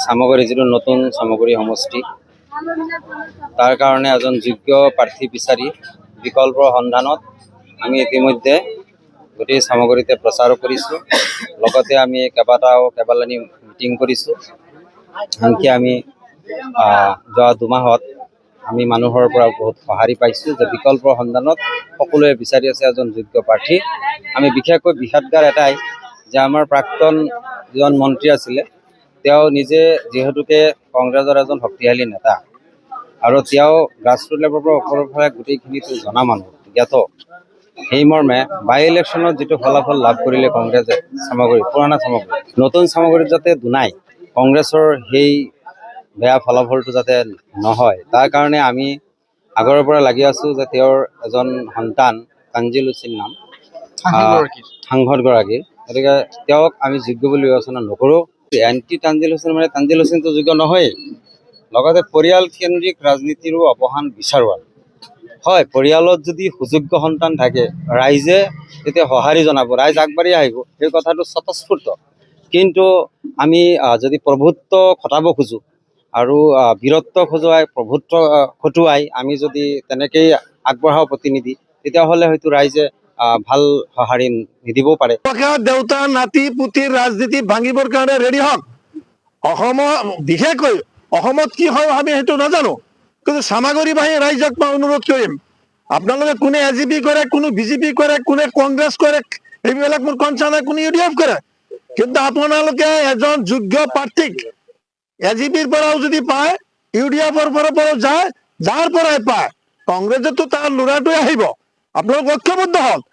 চামগুৰি যিটো নতুন চামগুৰি সমষ্টি তাৰ কাৰণে এজন যোগ্য প্ৰাৰ্থী বিচাৰি বিকল্পৰ সন্ধানত আমি ইতিমধ্যে গোটেই চামগুৰিতে প্ৰচাৰ কৰিছোঁ। লগতে আমি কেইবালানি মিটিং কৰিছোঁ। আনকি আমি যোৱা দুমাহত আমি মানুহৰ পৰা বহুত সঁহাৰি পাইছোঁ যে বিকল্পৰ সন্ধানত সকলোৱে বিচাৰি আছে এজন যোগ্য প্ৰাৰ্থী। আমি বিশেষকৈ বিষাদগাৰ এটাই যে আমাৰ প্ৰাক্তন যিজন মন্ত্ৰী আছিলে তেওঁ নিজে যিহেতুকে কংগ্ৰেছৰ এজন শক্তিশালী নেতা আৰু তেওঁ গ্ৰাছৰুট লেভেলৰ পৰা ওপৰৰ ফালে গোটেইখিনিতো জনা মানুহ জ্ঞাত। সেই মৰ্মে বাই ইলেকশ্যনত যিটো ফলাফল লাভ কৰিলে কংগ্ৰেছে চামগুৰি পুৰণা চামগুৰি নতুন চামগুৰিত যাতে দুনাই কংগ্ৰেছৰ সেই বেয়া ফলাফলটো যাতে নহয় তাৰ কাৰণে আমি আগৰ পৰা লাগি আছোঁ যে তেওঁৰ এজন সন্তান তানজিল হুছেইন নাম সাংসদগৰাকী, গতিকে তেওঁক আমি যোগ্য বুলি বিবেচনা নকৰোঁ। এণ্টি তানজিল হুছেইন মানে তানজিল হুছেইনটো যোগ্য নহয়েই। লগতে পৰিয়ালকেন্দ্ৰিক ৰাজনীতিৰো অৱসান বিচাৰোঁ। হয়, পৰিয়ালত যদি সুযোগ্য সন্তান থাকে ৰাইজে তেতিয়া সঁহাৰি জনাব, ৰাইজ আগবাঢ়ি আহিব, সেই কথাটো স্বতঃস্ফূৰ্ত। কিন্তু আমি যদি প্ৰভুত্ব খটাব খোজোঁ আৰু বীৰত্ব প্ৰভুত্ব খটুৱাই আমি যদি তেনেকেই আগবঢ়াও প্ৰতিনিধি, তেতিয়াহ'লে হয়তো ৰাইজে ভাল সঁহাৰি নিদিবও পাৰে। দেউতা নাতি পুতিৰ ৰাজনীতি ভাঙিবৰ কাৰণে ৰেডি হওক। বিশেষকৈ অসমত কি হয় আমি সেইটো নাজানো, কিন্তু চামগুৰি বাসী ৰাইজক মই অনুৰোধ কৰিম, আপোনালোকে কোনে AGP কৰে, কোনে BJP কৰে, কোনে কংগ্ৰেছ কৰে, এইবিলাক মোৰ কনচাৰ্ণ নাই, কোনে UDF কৰে, কিন্তু আপোনালোকে এজন যোগ্য প্ৰাৰ্থীক AGPৰ পৰাও যদি পায়, UDFৰ পৰাও যায়, যাৰ পৰাই পায় কংগ্ৰেছেতো তাৰ ল'ৰাটোৱে আহিব। আপোনালোক ঐক্যবদ্ধ হওক।